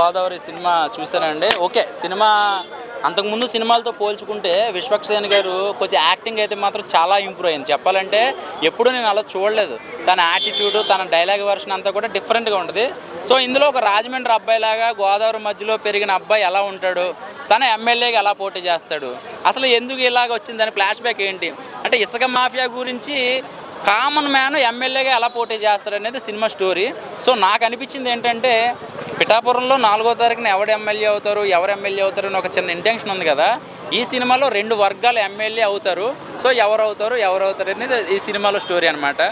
Godavari cinema చూశానండి. Okay, cinema అంతకుముందు సినిమాలతో పోల్చుకుంటే విశ్వక్సేన్ గారు కొంచెం యాక్టింగ్ అయితే మాత్రం చాలా ఇంప్రూవ్ అయింది. చెప్పాలంటే ఎప్పుడూ నేను అలా చూడలేదు. తన యాటిట్యూడ్, తన డైలాగ్ వర్షన్ అంతా కూడా డిఫరెంట్గా ఉంటుంది. సో ఇందులో ఒక రాజమండ్రి అబ్బాయిలాగా గోదావరి మధ్యలో పెరిగిన అబ్బాయి ఎలా ఉంటాడు, తన ఎమ్మెల్యేగా ఎలా పోటీ చేస్తాడు, అసలు ఎందుకు ఇలాగ వచ్చిందని ఫ్లాష్ బ్యాక్ ఏంటి అంటే ఇసుక మాఫియా గురించి కామన్ మ్యాన్ ఎమ్మెల్యేగా ఎలా పోటీ చేస్తాడు అనేది సినిమా స్టోరీ. సో నాకు అనిపించింది ఏంటంటే పిఠాపురంలో 4వ తారీఖున ఎవరు ఎమ్మెల్యే అవుతారు అని ఒక చిన్న ఇంటెన్షన్ ఉంది కదా. ఈ సినిమాలో 2 వర్గాలు ఎమ్మెల్యే అవుతారు. సో ఎవరు అవుతారు అనేది ఈ సినిమాలో స్టోరీ అనమాట.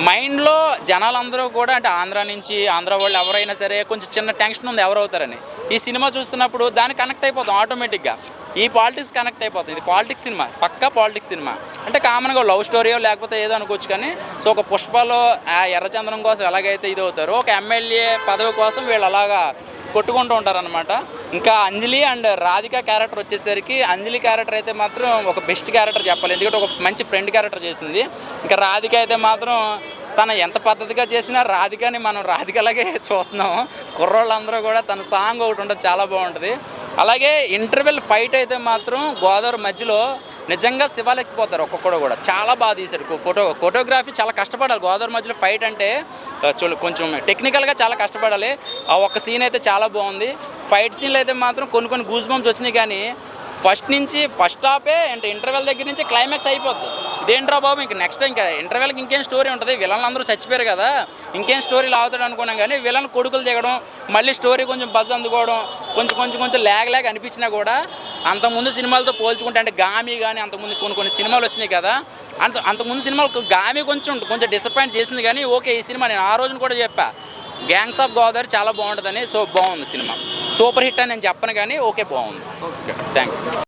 మైండ్లో జనాలందరూ కూడా అంటే ఆంధ్ర వాళ్ళు ఎవరైనా సరే కొంచెం చిన్న టెన్షన్ ఉంది ఎవరు అవుతారని. ఈ సినిమా చూస్తున్నప్పుడు దాన్ని కనెక్ట్ అయిపోతాం ఆటోమేటిక్గా. ఈ పాలిటిక్స్ కనెక్ట్ అయిపోతుంది. ఇది పాలిటిక్స్ సినిమా, పక్కా పాలిటిక్స్ సినిమా. అంటే కామన్గా లవ్ స్టోరీయో లేకపోతే ఏదో అనుకోవచ్చు. కానీ సో ఒక పుష్పలో ఎర్రచంద్రం కోసం ఎలాగైతే ఇది అవుతారో ఒక ఎమ్మెల్యే పదవి కోసం వీళ్ళు అలాగా కొట్టుకుంటూ ఉంటారనమాట. ఇంకా అంజలి అండ్ రాధిక క్యారెక్టర్ వచ్చేసరికి అంజలి క్యారెక్టర్ అయితే మాత్రం ఒక బెస్ట్ క్యారెక్టర్ చెప్పాలి. ఎందుకంటే ఒక మంచి ఫ్రెండ్ క్యారెక్టర్ చేసింది. ఇంకా రాధిక అయితే మాత్రం తను ఎంత పద్ధతిగా చేసినా రాధికని మనం రాధికలాగే చూస్తున్నాం. కుర్రోళ్ళందరూ కూడా తన సాంగ్ ఒకటి ఉంటుంది, చాలా బాగుంటుంది. అలాగే ఇంటర్వెల్ ఫైట్ అయితే మాత్రం గోదావరి మధ్యలో నిజంగా శివాలెక్కిపోతారు ఒక్కొక్కడు కూడా. చాలా బాగా తీశాడు. ఫోటోగ్రఫీ చాలా కష్టపడాలి. గోదావరి మధ్యలో ఫైట్ అంటే కొంచెం టెక్నికల్గా చాలా కష్టపడాలి. ఆ ఒక్క సీన్ అయితే చాలా బాగుంది. ఫైట్ సీన్లు అయితే మాత్రం కొన్ని గూస్ బంప్స్ వచ్చినాయి. కానీ ఫస్ట్ హాఫే అంటే ఇంటర్వెల్ దగ్గర నుంచి క్లైమాక్స్ అయిపోతుంది. ఇదేంట్రా బాబు ఇంకా నెక్స్ట్ ఇంకా ఇంటర్వెల్కి ఇంకేం స్టోరీ ఉంటుంది, విలన్లు అందరూ చచ్చిపోయారు కదా, ఇంకేం స్టోరీ లాగుతాడు అనుకున్నాం. కానీ విలన్ కొడుకులు దిగడం, మళ్ళీ స్టోరీ కొంచెం బజ్ అందుకోవడం, కొంచెం ల్యాగ్ అనిపించినా కూడా అంతకుముందు సినిమాలతో పోల్చుకుంటే అంటే గామి కానీ అంతకుముందు కొన్ని సినిమాలు వచ్చినాయి కదా, అంతకుముందు సినిమాలు గామి కొంచెం డిసప్పాయింట్ చేసింది. కానీ ఓకే, ఈ సినిమా నేను ఆ రోజున కూడా చెప్పా గ్యాంగ్స్ ఆఫ్ గోదావరి చాలా బాగుంటుందని. సో బాగుంది సినిమా, సూపర్ హిట్ అని నేను చెప్పను కానీ ఓకే బాగుంది. Okay, thank you.